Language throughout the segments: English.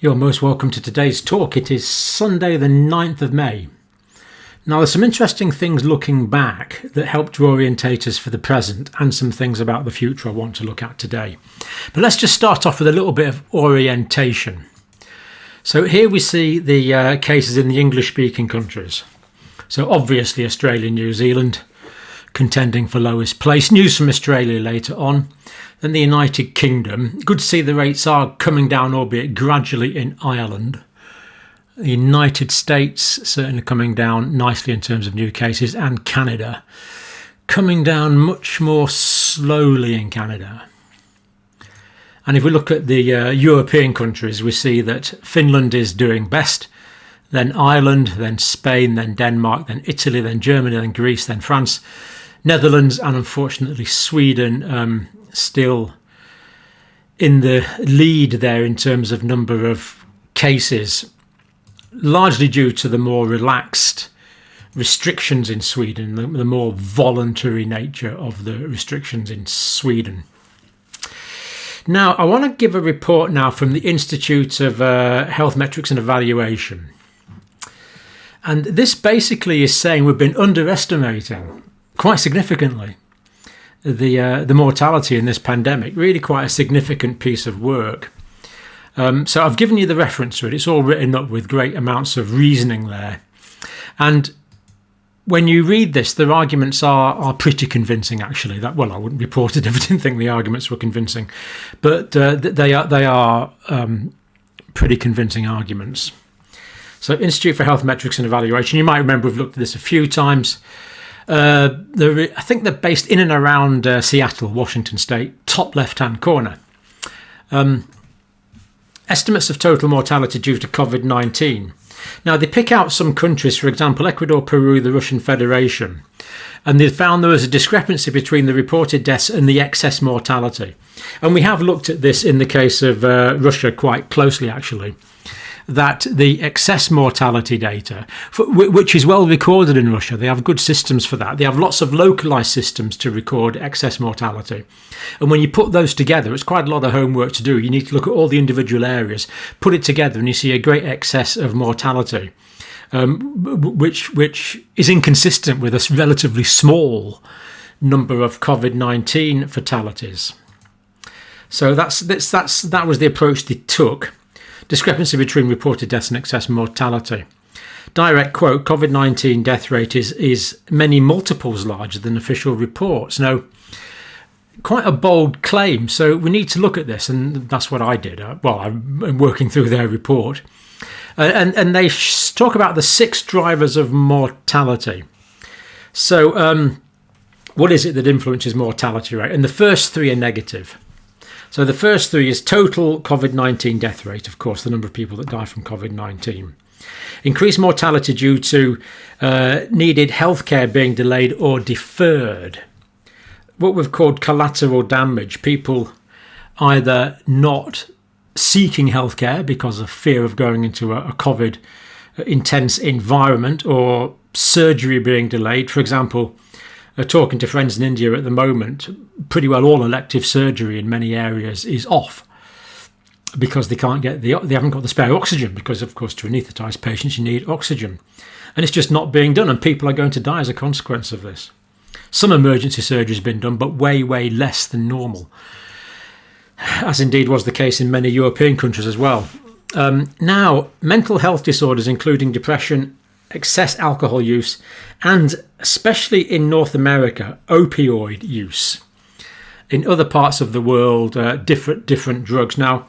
You're most welcome to today's talk. It is Sunday the 9th of May. Now there's some interesting things looking back that help to orientate us for the present and some things about the future I want to look at today. But let's just start off with a little bit of orientation. So here we see the cases in the English-speaking countries. So obviously Australia and New Zealand contending for lowest place. News from Australia later on. Then the United Kingdom. Good to see the rates are coming down, albeit gradually, in Ireland. The United States certainly coming down nicely in terms of new cases, and Canada coming down much more slowly in Canada. And if we look at the European countries, we see that Finland is doing best, then Ireland, then Spain, then Denmark, then Italy, then Germany, then Greece, then France, Netherlands, and unfortunately Sweden still in the lead there in terms of number of cases, largely due to the more relaxed restrictions in Sweden, the more voluntary nature of the restrictions in Sweden. Now, I want to give a report now from the Institute of Health Metrics and Evaluation. And this basically is saying we've been underestimating quite significantly the mortality in this pandemic. Really quite a significant piece of work. So I've given you the reference to it. It's all written up with great amounts of reasoning there. And when you read this, their arguments are pretty convincing, actually. I wouldn't report it if I didn't think the arguments were convincing. But they are pretty convincing arguments. So Institute for Health Metrics and Evaluation, you might remember we've looked at this a few times. I think they're based in and around Seattle, Washington State, top left-hand corner. Estimates of total mortality due to COVID-19. Now, they pick out some countries, for example, Ecuador, Peru, the Russian Federation, and they found there was a discrepancy between the reported deaths and the excess mortality. And we have looked at this in the case of Russia quite closely, actually, that the excess mortality data, which is well recorded in Russia, they have good systems for that. They have lots of localized systems to record excess mortality. And when you put those together, it's quite a lot of homework to do. You need to look at all the individual areas, put it together, and you see a great excess of mortality, which is inconsistent with a relatively small number of COVID-19 fatalities. So that was the approach they took. Discrepancy between reported deaths and excess mortality. Direct quote, COVID-19 death rate is many multiples larger than official reports. Now, quite a bold claim, so we need to look at this, and that's what I did. I'm working through their report. And they talk about the 6 drivers of mortality. So what is it that influences mortality rate? And the first 3 are negative. So the first 3 is total COVID-19 death rate, of course, the number of people that die from COVID-19. Increased mortality due to needed healthcare being delayed or deferred. What we've called collateral damage, people either not seeking healthcare because of fear of going into a COVID intense environment, or surgery being delayed. For example, talking to friends in India at the moment, pretty well all elective surgery in many areas is off because they haven't got the spare oxygen, because of course to anaesthetise patients you need oxygen, and it's just not being done, and people are going to die as a consequence of this. Some emergency surgery has been done, but way less than normal, as indeed was the case in many European countries as well. Now, mental health disorders including depression, excess alcohol use, and especially in North America, opioid use. In other parts of the world, different drugs. Now,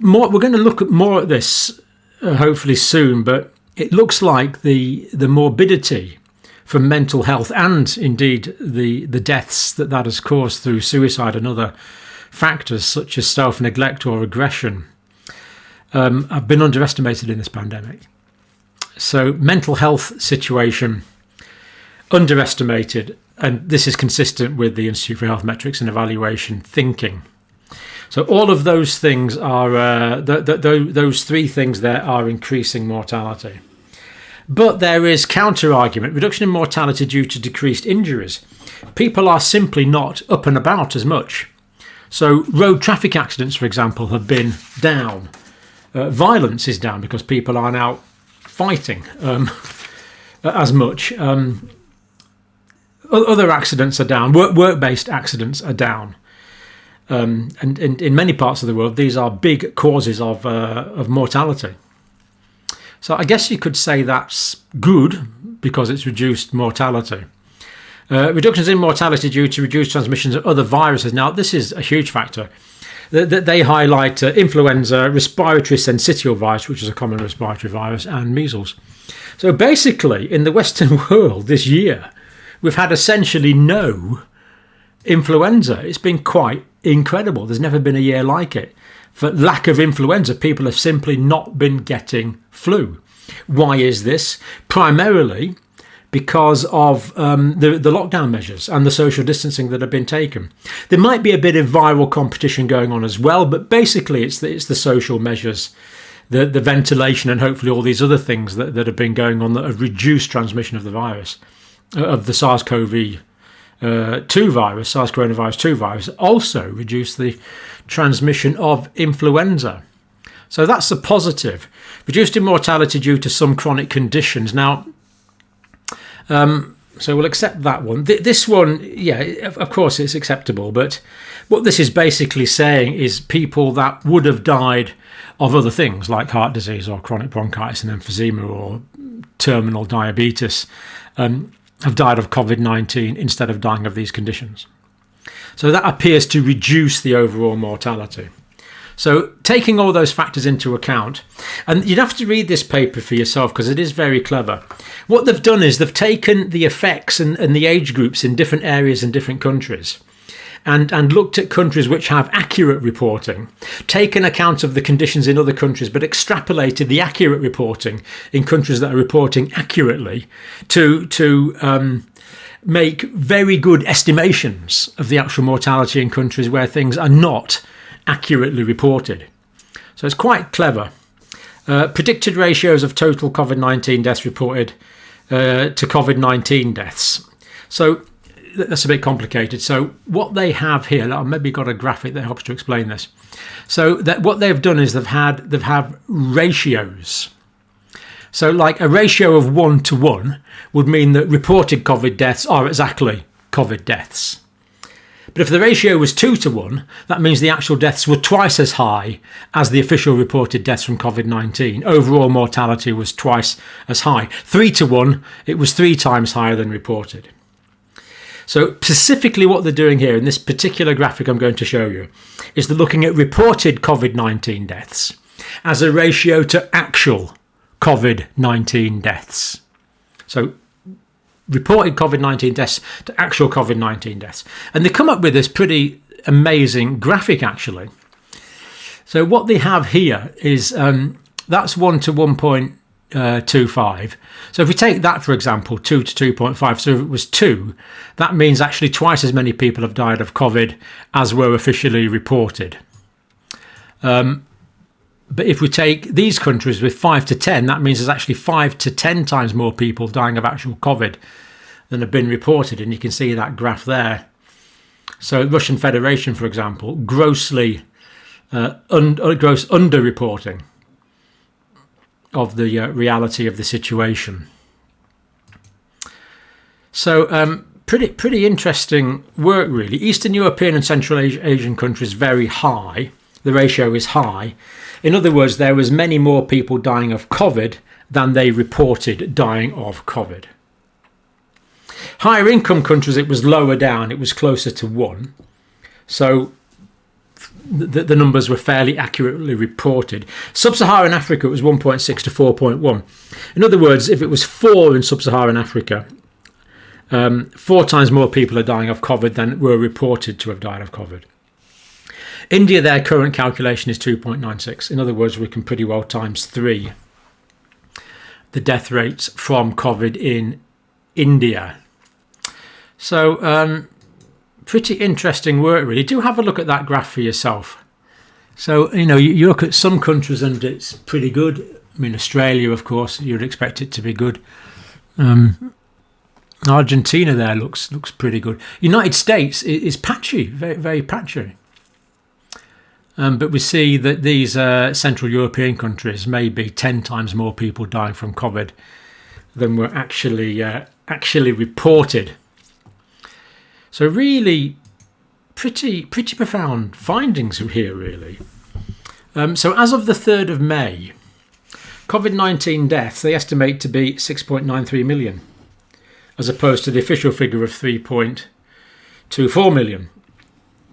we're going to look at more at this hopefully soon, but it looks like the morbidity from mental health, and indeed the deaths that has caused through suicide and other factors such as self-neglect or aggression, have been underestimated in this pandemic. So mental health situation underestimated, and this is consistent with the Institute for Health Metrics and Evaluation thinking. So all of those things are, those 3 things there are increasing mortality. But there is counter-argument, reduction in mortality due to decreased injuries. People are simply not up and about as much. So road traffic accidents, for example, have been down. Violence is down because people aren't out fighting as much. Other accidents are down. Work-based accidents are down. And in many parts of the world, these are big causes of mortality. So I guess you could say that's good because it's reduced mortality. Reductions in mortality due to reduced transmissions of other viruses. Now, this is a huge factor. They highlight influenza, respiratory syncytial virus, which is a common respiratory virus, and measles. So basically, in the Western world this year, we've had essentially no influenza. It's been quite incredible. There's never been a year like it. For lack of influenza, people have simply not been getting flu. Why is this? Primarily because of the lockdown measures and the social distancing that have been taken. There might be a bit of viral competition going on as well, but basically it's the social measures, the ventilation, and hopefully all these other things that have been going on that have reduced transmission of the virus, of the SARS-CoV-2 virus, SARS coronavirus 2 virus, also reduced the transmission of influenza. So that's a positive. Reduced in mortality due to some chronic conditions. Now, so we'll accept that one. This one, yeah, of course it's acceptable, but what this is basically saying is people that would have died of other things like heart disease or chronic bronchitis and emphysema or terminal diabetes have died of COVID-19 instead of dying of these conditions. So that appears to reduce the overall mortality. So taking all those factors into account, and you'd have to read this paper for yourself because it is very clever. What they've done is they've taken the effects and the age groups in different areas in different countries and looked at countries which have accurate reporting, taken account of the conditions in other countries, but extrapolated the accurate reporting in countries that are reporting accurately to make very good estimations of the actual mortality in countries where things are not accurately reported. So it's quite clever. Predicted ratios of total COVID-19 deaths reported to COVID-19 deaths. So that's a bit complicated. So what they have here, I've maybe got a graphic that helps to explain this. So that what they've done is they've have ratios. So like a ratio of 1 to 1 would mean that reported COVID deaths are exactly COVID deaths. But if the ratio was 2 to 1, that means the actual deaths were twice as high as the official reported deaths from COVID-19. Overall mortality was twice as high. 3 to 1, it was 3 times higher than reported. So specifically what they're doing here in this particular graphic I'm going to show you is they're looking at reported COVID-19 deaths as a ratio to actual COVID-19 deaths. So reported COVID-19 deaths to actual COVID-19 deaths. And they come up with this pretty amazing graphic, actually. So what they have here is that's 1 to 1.25. So if we take that, for example, 2 to 2.5, so if it was 2, that means actually twice as many people have died of COVID as were officially reported. But if we take these countries with 5 to 10, that means there's actually 5 to 10 times more people dying of actual COVID than have been reported. And you can see that graph there. So Russian Federation, for example, gross underreporting of the reality of the situation. So pretty interesting work, really. Eastern European and Central Asian countries very high. The ratio is high. In other words, there was many more people dying of COVID than they reported dying of COVID. Higher income countries, it was lower down. It was closer to 1. So the numbers were fairly accurately reported. Sub-Saharan Africa, it was 1.6 to 4.1. In other words, if it was 4 in Sub-Saharan Africa, 4 times more people are dying of COVID than were reported to have died of COVID. India, their current calculation is 2.96. In other words, we can pretty well times 3 the death rates from COVID in India. So pretty interesting work, really. Do have a look at that graph for yourself. So, you look at some countries and it's pretty good. I mean, Australia, of course, you'd expect it to be good. Argentina there looks pretty good. United States is patchy, very, very patchy. But we see that these Central European countries may be 10 times more people dying from COVID than were actually reported. So really pretty profound findings here, really. So as of the 3rd of May, COVID-19 deaths, they estimate to be 6.93 million, as opposed to the official figure of 3.24 million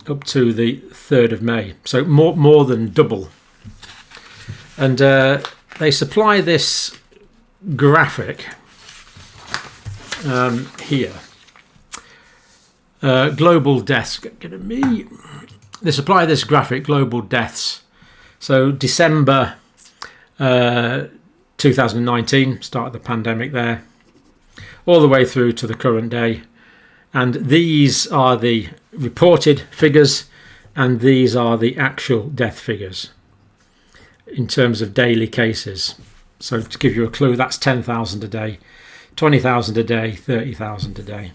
up to the 3rd of May. So more than double. And they supply this graphic here. Global deaths. They supply this graphic, global deaths. So December 2019, start of the pandemic there, all the way through to the current day. And these are the reported figures, and these are the actual death figures in terms of daily cases. So to give you a clue, that's 10,000 a day, 20,000 a day, 30,000 a day.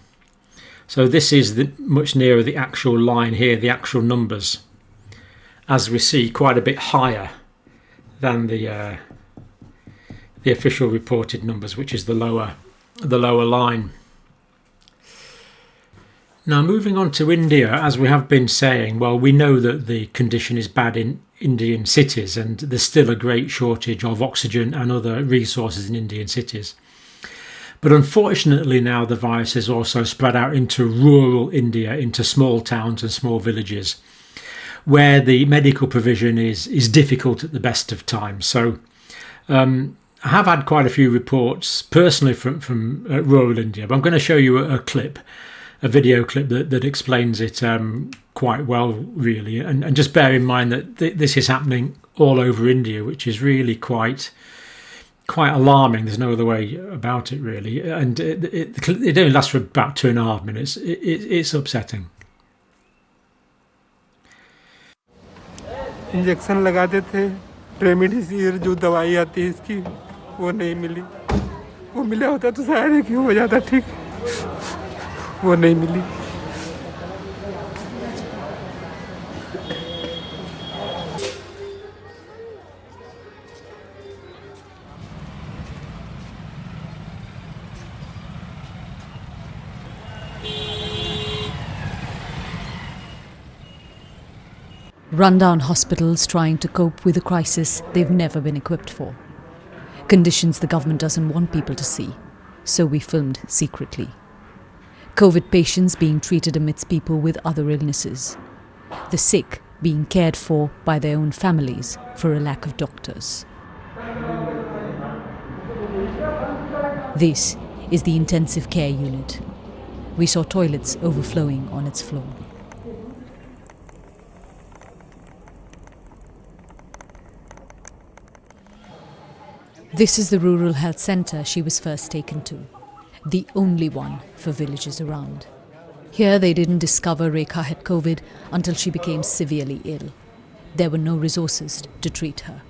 So this is much nearer the actual line here, the actual numbers, as we see quite a bit higher than the official reported numbers, which is the lower line. Now, moving on to India, as we have been saying, well, we know that the condition is bad in Indian cities, and there's still a great shortage of oxygen and other resources in Indian cities. But unfortunately now the virus is also spread out into rural India, into small towns and small villages, where the medical provision is difficult at the best of times. So I have had quite a few reports personally from rural India, but I'm going to show you a video clip that explains it quite well, really. And just bear in mind that this is happening all over India, which is really quite alarming. There's no other way about it, really. And it only lasts for about 2.5 minutes. It's upsetting. Injection लगाते थे, remdesivir जो दवाई आती है इसकी, वो नहीं मिली. वो मिला होता तो शायद कि हो जाता ठीक. वो नहीं मिली. Rundown hospitals trying to cope with a crisis they've never been equipped for. Conditions the government doesn't want people to see, so we filmed secretly. COVID patients being treated amidst people with other illnesses. The sick being cared for by their own families for a lack of doctors. This is the intensive care unit. We saw toilets overflowing on its floor. This is the rural health centre she was first taken to, the only one for villages around. Here they didn't discover Rekha had COVID until she became severely ill. There were no resources to treat her.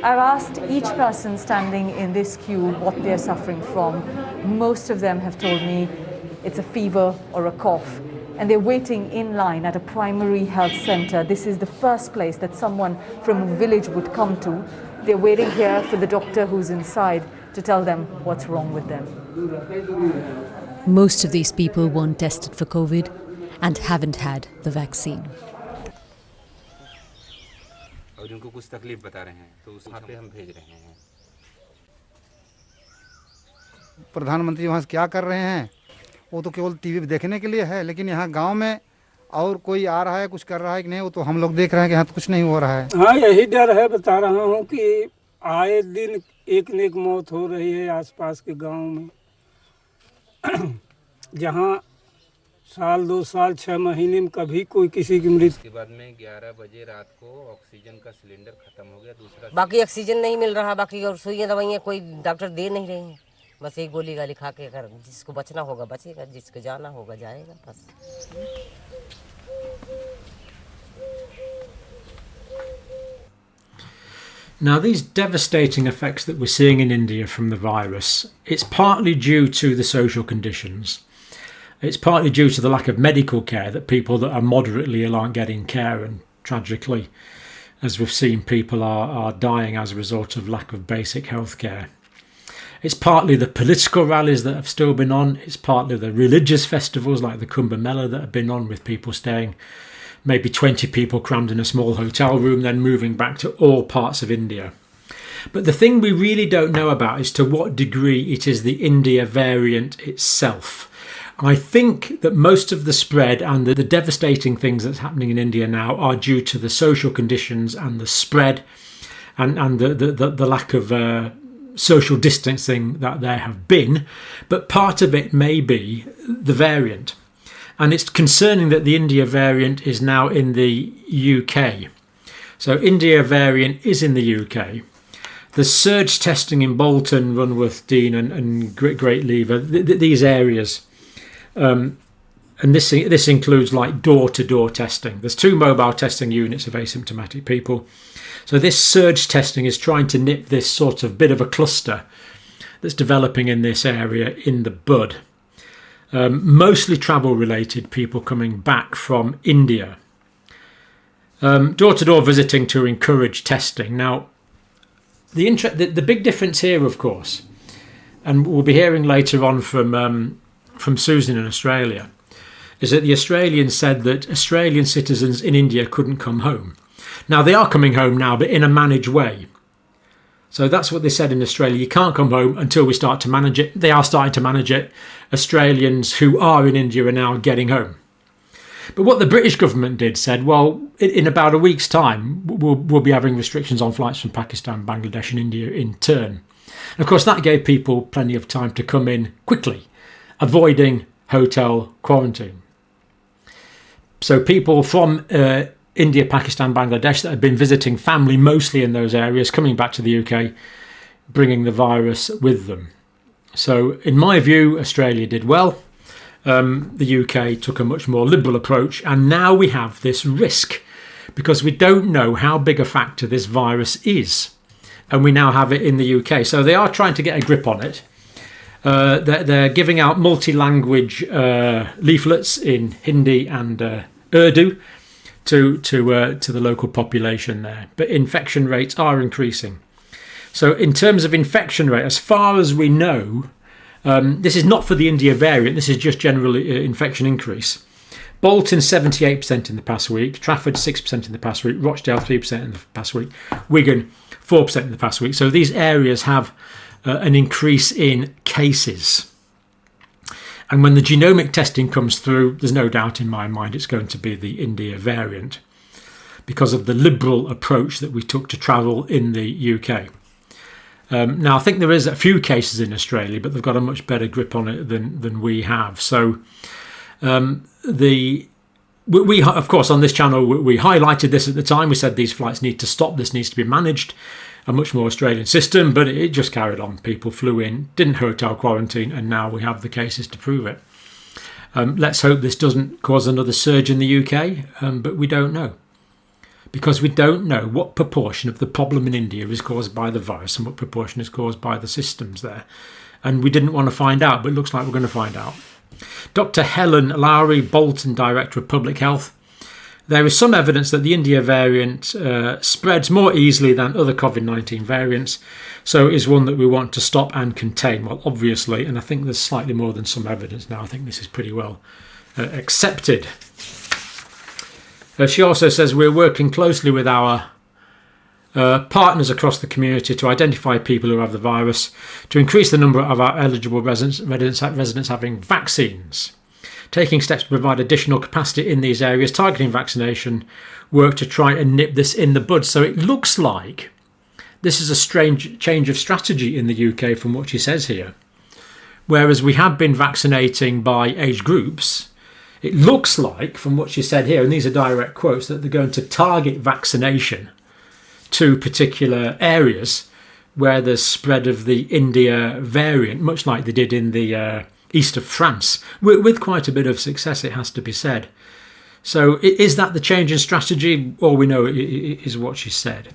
I've asked each person standing in this queue what they're suffering from. Most of them have told me it's a fever or a cough, and they're waiting in line at a primary health centre. This is the first place that someone from a village would come to. They're waiting here for the doctor who's inside to tell them what's wrong with them. Most of these people weren't tested for COVID and haven't had the vaccine. प्रधानमंत्री वहाँ क्या कर रहे हैं वो तो केवल TV पे देखने के लिए है, लेकिन यहाँ गांव में और कोई आ रहा है कुछ कर रहा है कि नहीं वो तो हम लोग देख रहे हैं कि यहाँ तो कुछ नहीं हो रहा है. हाँ, यही डर है. बता रहा हूँ कि आए दिन एक न एक मौत हो रही है आसपास के गांव में. जहाँ साल 2 साल 6 महीने में कभी कोई किसी की मृत्यु. के बाद में 11 बजे रात को ऑक्सीजन का सिलेंडर खत्म हो गया. दूसरा बाकी ऑक्सीजन नहीं मिल रहा, बाकी और सुइयां दवाइयाँ कोई डॉक्टर दे नहीं रहे हैं. बस एक गोली गाली खा के अगर जिसको बचना होगा बचेगा, जिसको जाना होगा जाएगा. बस. Now, these devastating effects that we're seeing in India from the virus, it's partly due to the social conditions. It's partly due to the lack of medical care, that people that are moderately ill aren't getting care, and tragically, as we've seen, people are dying as a result of lack of basic health care. It's partly the political rallies that have still been on. It's partly the religious festivals like the Kumbh Mela that have been on, with people staying, maybe 20 people crammed in a small hotel room, then moving back to all parts of India. But the thing we really don't know about is to what degree it is the India variant itself. I think that most of the spread and the devastating things that's happening in India now are due to the social conditions and the spread and the lack of social distancing that there have been, but part of it may be the variant. And it's concerning that the India variant is now in the UK. So India variant is in the UK. The surge testing in Bolton, Runworth, Dean and Great Lever, these areas, and this includes like door-to-door testing. There's 2 mobile testing units of asymptomatic people. So this surge testing is trying to nip this sort of bit of a cluster that's developing in this area in the bud. Mostly travel related, people coming back from India. Door-to-door visiting to encourage testing. Now, the big difference here, of course, and we'll be hearing later on from Susan in Australia, is that the Australians said that Australian citizens in India couldn't come home. Now, they are coming home now, but in a managed way. So that's what they said in Australia. You can't come home until we start to manage it. They are starting to manage it. Australians who are in India are now getting home. But what the British government did said, well, in about a week's time, we'll be having restrictions on flights from Pakistan, Bangladesh and India in turn. And of course, that gave people plenty of time to come in quickly, avoiding hotel quarantine. So people from India, Pakistan, Bangladesh that had been visiting family mostly in those areas, coming back to the UK, bringing the virus with them. So in my view, Australia did well. The UK took a much more liberal approach, and now we have this risk because we don't know how big a factor this virus is, and we now have it in the UK. So they are trying to get a grip on it. They're giving out multi-language leaflets in Hindi and Urdu to the local population there. But infection rates are increasing. So in terms of infection rate, as far as we know, this is not for the India variant, this is just general infection increase. Bolton 78% in the past week, Trafford 6% in the past week, Rochdale 3% in the past week, Wigan 4% in the past week. So these areas have an increase in cases. And when the genomic testing comes through, there's no doubt in my mind it's going to be the India variant because of the liberal approach that we took to travel in the UK. Now, I think there is a few cases in Australia, but they've got a much better grip on it than we have. So we of course, on this channel, we highlighted this at the time. We said these flights need to stop. This needs to be managed. A much more Australian system, but it just carried on. People flew in, didn't hotel quarantine, and now we have the cases to prove it. Let's hope this doesn't cause another surge in the UK, but we don't know. Because we don't know what proportion of the problem in India is caused by the virus and what proportion is caused by the systems there. And we didn't want to find out, but it looks like we're going to find out. Dr. Helen Lowry, Bolton Director of Public Health. There is some evidence that the India variant spreads more easily than other COVID-19 variants, so it is one that we want to stop and contain. Well, obviously, and I think there's slightly more than some evidence now. I think this is pretty well accepted. She also says we're working closely with our partners across the community to identify people who have the virus, to increase the number of our eligible residents having vaccines. Taking steps to provide additional capacity in these areas, targeting vaccination work to try and nip this in the bud. So it looks like this is a strange change of strategy in the UK from what she says here. Whereas we have been vaccinating by age groups, it looks like, from what she said here, and these are direct quotes, that they're going to target vaccination to particular areas where there's spread of the India variant, much like they did in the east of France, with quite a bit of success, it has to be said. So is that the change in strategy? All we know is what she said.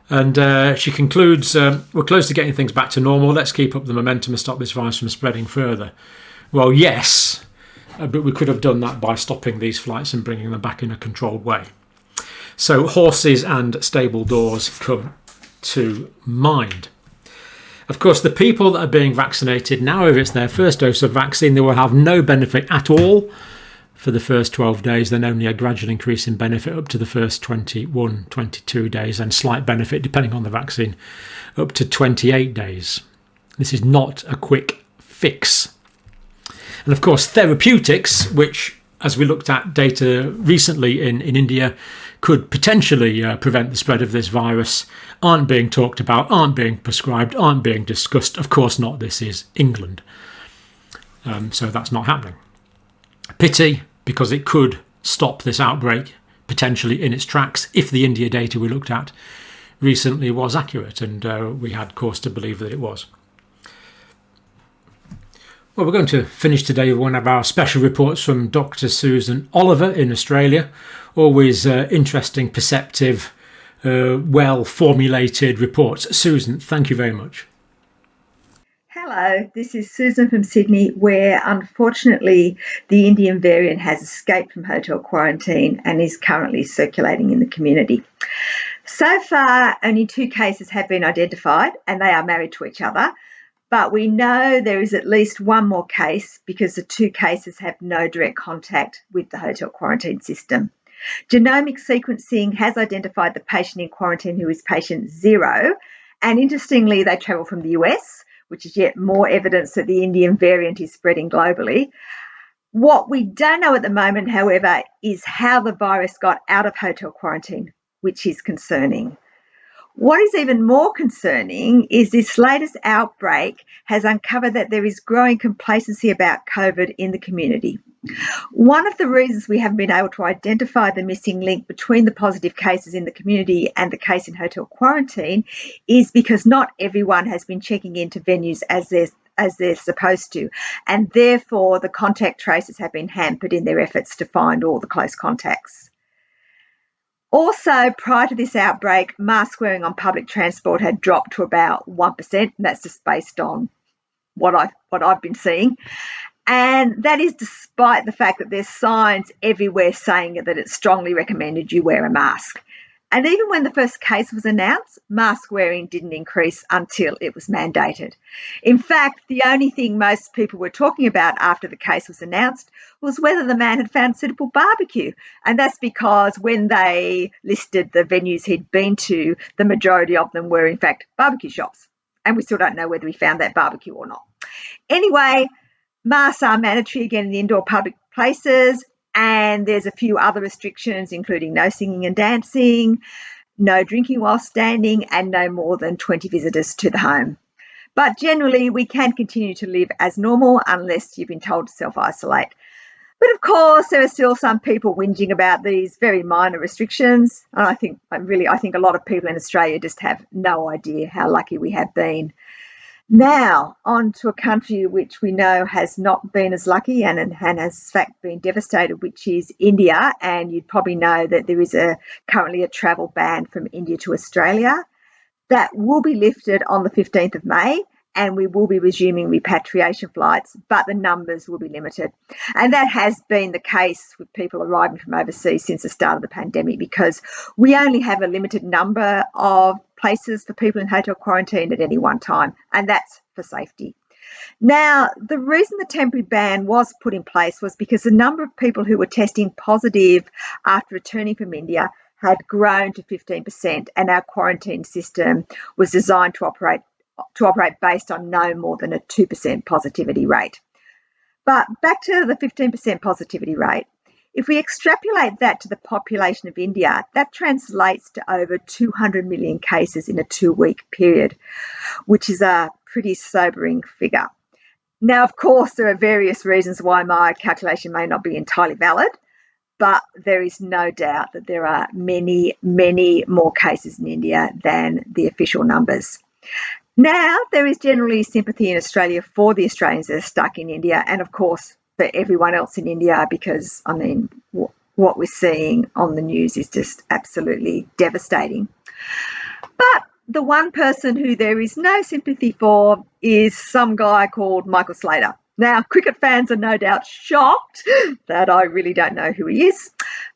And she concludes, we're close to getting things back to normal. Let's keep up the momentum and stop this virus from spreading further. Well, yes, but we could have done that by stopping these flights and bringing them back in a controlled way. So horses and stable doors come to mind. Of course, the people that are being vaccinated now, if it's their first dose of vaccine, they will have no benefit at all for the first 12 days, then only a gradual increase in benefit up to the first 21, 22 days, and slight benefit, depending on the vaccine, up to 28 days. This is not a quick fix. And of course, therapeutics, which, as we looked at data recently in India, could potentially prevent the spread of this virus, aren't being talked about, aren't being prescribed, aren't being discussed. Of course not. This is England. So that's not happening. Pity, because it could stop this outbreak potentially in its tracks if the India data we looked at recently was accurate, and we had cause to believe that it was. Well, we're going to finish today with one of our special reports from Dr. Susan Oliver in Australia. Always interesting, perceptive, well-formulated reports. Susan, thank you very much. Hello, this is Susan from Sydney, where unfortunately the Indian variant has escaped from hotel quarantine and is currently circulating in the community. So far, only 2 cases have been identified and they are married to each other. But we know there is at least one more case because the 2 cases have no direct contact with the hotel quarantine system. Genomic sequencing has identified the patient in quarantine who is patient 0. And interestingly, they travel from the US, which is yet more evidence that the Indian variant is spreading globally. What we don't know at the moment, however, is how the virus got out of hotel quarantine, which is concerning. What is even more concerning is this latest outbreak has uncovered that there is growing complacency about COVID in the community. One of the reasons we haven't been able to identify the missing link between the positive cases in the community and the case in hotel quarantine is because not everyone has been checking into venues as they're supposed to, and therefore the contact tracers have been hampered in their efforts to find all the close contacts. Also, prior to this outbreak, mask wearing on public transport had dropped to about 1%, and that's just based on what I've been seeing. And that is despite the fact that there's signs everywhere saying that it's strongly recommended you wear a mask. And even when the first case was announced, mask wearing didn't increase until it was mandated. In fact, the only thing most people were talking about after the case was announced was whether the man had found suitable barbecue. And that's because when they listed the venues he'd been to, the majority of them were in fact barbecue shops. And we still don't know whether he found that barbecue or not. Anyway, masks are mandatory again in the indoor public places. And there's a few other restrictions, including no singing and dancing, no drinking while standing, and no more than 20 visitors to the home. But generally, we can continue to live as normal unless you've been told to self-isolate. But of course, there are still some people whinging about these very minor restrictions. And I think a lot of people in Australia just have no idea how lucky we have been. Now, on to a country which we know has not been as lucky and has in fact been devastated, which is India. And you'd probably know that there is currently a travel ban from India to Australia. That will be lifted on the 15th of May, and we will be resuming repatriation flights, but the numbers will be limited. And that has been the case with people arriving from overseas since the start of the pandemic, because we only have a limited number of places for people in hotel quarantine at any one time, and that's for safety. Now, the reason the temporary ban was put in place was because the number of people who were testing positive after returning from India had grown to 15%, and our quarantine system was designed to operate based on no more than a 2% positivity rate. But back to the 15% positivity rate. If we extrapolate that to the population of India, that translates to over 200 million cases in a 2-week period, which is a pretty sobering figure. Now, of course, there are various reasons why my calculation may not be entirely valid, but there is no doubt that there are many, many more cases in India than the official numbers. Now, there is generally sympathy in Australia for the Australians that are stuck in India, and of course for everyone else in India, because, I mean, what we're seeing on the news is just absolutely devastating. But the one person who there is no sympathy for is some guy called Michael Slater. Now, cricket fans are no doubt shocked that I really don't know who he is,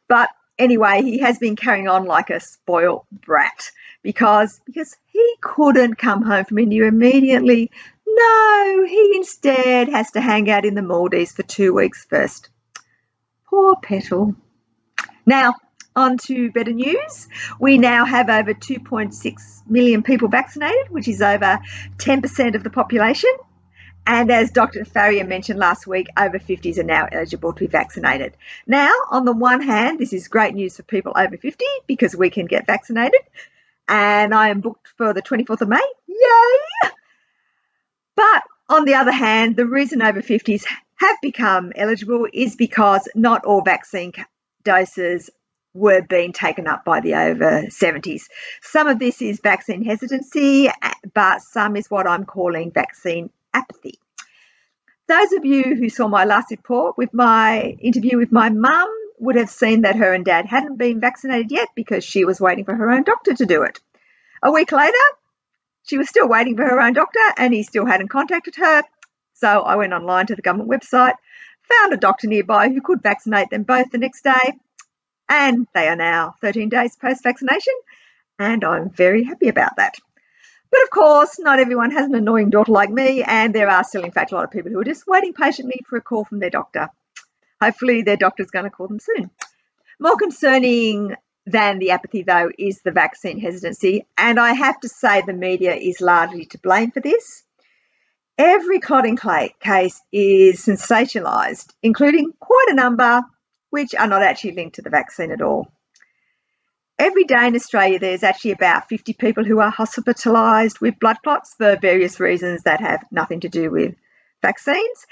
but Anyway, he has been carrying on like a spoiled brat because he couldn't come home from India immediately. No, he instead has to hang out in the Maldives for 2 weeks first. Poor Petal. Now, on to better news. We now have over 2.6 million people vaccinated, which is over 10% of the population. And as Dr. Farrier mentioned last week, over 50s are now eligible to be vaccinated. Now, on the one hand, this is great news for people over 50 because we can get vaccinated. And I am booked for the 24th of May. Yay! But on the other hand, the reason over 50s have become eligible is because not all vaccine doses were being taken up by the over 70s. Some of this is vaccine hesitancy, but some is what I'm calling vaccine apathy. Those of you who saw my last report with my interview with my mum would have seen that her and dad hadn't been vaccinated yet because she was waiting for her own doctor to do it. A week later, she was still waiting for her own doctor and he still hadn't contacted her. So I went online to the government website, found a doctor nearby who could vaccinate them both the next day, and they are now 13 days post-vaccination, and I'm very happy about that. But of course, not everyone has an annoying daughter like me, and there are still, in fact, a lot of people who are just waiting patiently for a call from their doctor. Hopefully their doctor's going to call them soon. More concerning than the apathy, though, is the vaccine hesitancy, and I have to say the media is largely to blame for this. Every clotting case is sensationalised, including quite a number which are not actually linked to the vaccine at all. Every day in Australia, there's actually about 50 people who are hospitalised with blood clots for various reasons that have nothing to do with vaccines.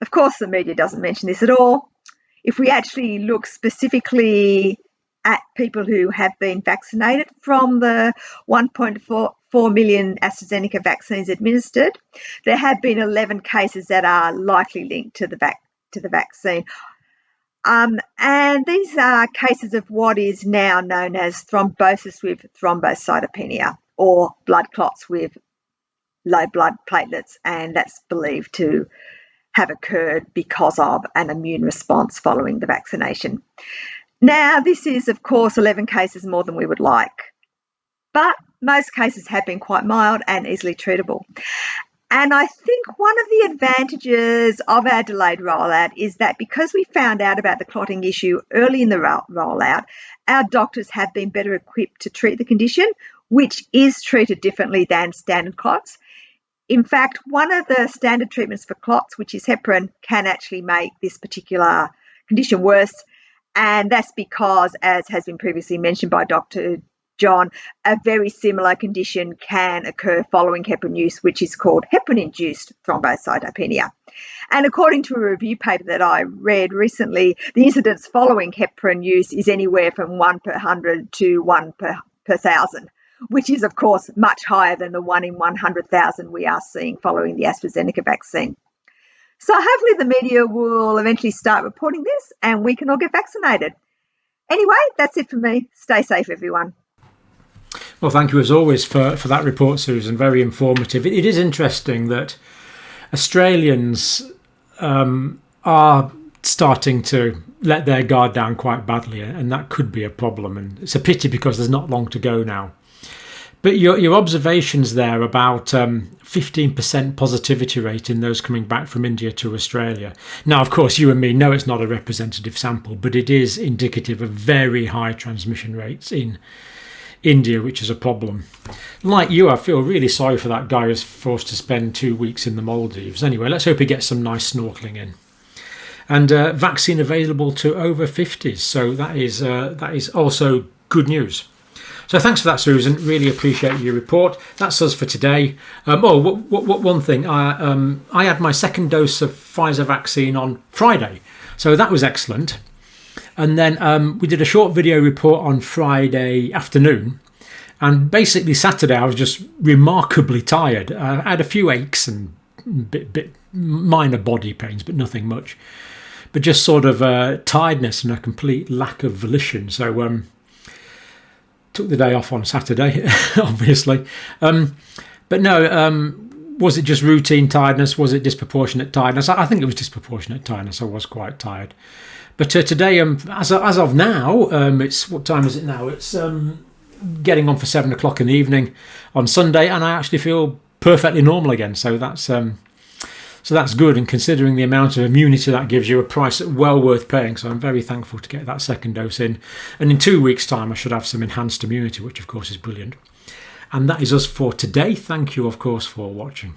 Of course, the media doesn't mention this at all. If we actually look specifically at people who have been vaccinated from the 1.4 million AstraZeneca vaccines administered, there have been 11 cases that are likely linked to the vaccine. And these are cases of what is now known as thrombosis with thrombocytopenia, or blood clots with low blood platelets, and that's believed to have occurred because of an immune response following the vaccination. Now, this is, of course, 11 cases more than we would like, but most cases have been quite mild and easily treatable. And I think one of the advantages of our delayed rollout is that because we found out about the clotting issue early in the rollout, our doctors have been better equipped to treat the condition, which is treated differently than standard clots. In fact, one of the standard treatments for clots, which is heparin, can actually make this particular condition worse. And that's because, as has been previously mentioned by Dr. John, a very similar condition can occur following heparin use, which is called heparin-induced thrombocytopenia. And according to a review paper that I read recently, the incidence following heparin use is anywhere from 1 per 100 to 1 per 1,000, which is, of course, much higher than the 1 in 100,000 we are seeing following the AstraZeneca vaccine. So hopefully the media will eventually start reporting this and we can all get vaccinated. Anyway, that's it for me. Stay safe, everyone. Well, thank you as always for that report, Susan. Very informative. It is interesting that Australians are starting to let their guard down quite badly, and that could be a problem. And it's a pity because there's not long to go now. But your observations there about 15% positivity rate in those coming back from India to Australia. Now, of course, you and me know it's not a representative sample, but it is indicative of very high transmission rates in India, which is a problem. Like you, I feel really sorry for that guy who's forced to spend 2 weeks in the Maldives. Anyway, let's hope he gets some nice snorkeling in. And vaccine available to over 50s, so that is also good news. So thanks for that, Susan. Really appreciate your report. That's us for today. One thing. I had my second dose of Pfizer vaccine on Friday, so that was excellent. And then we did a short video report on Friday afternoon. And basically Saturday I was just remarkably tired. I had a few aches and bit minor body pains, but nothing much. But just sort of tiredness and a complete lack of volition. So took the day off on Saturday, obviously. But no, Was it just routine tiredness? Was it disproportionate tiredness? I think it was disproportionate tiredness. I was quite tired. But today, as of now, it's, what time is it now? It's getting on for 7 o'clock in the evening on Sunday, and I actually feel perfectly normal again. So that's good, and considering the amount of immunity that gives you, a price well worth paying. So I'm very thankful to get that second dose in. And in 2 weeks' time, I should have some enhanced immunity, which of course is brilliant. And that is us for today. Thank you, of course, for watching.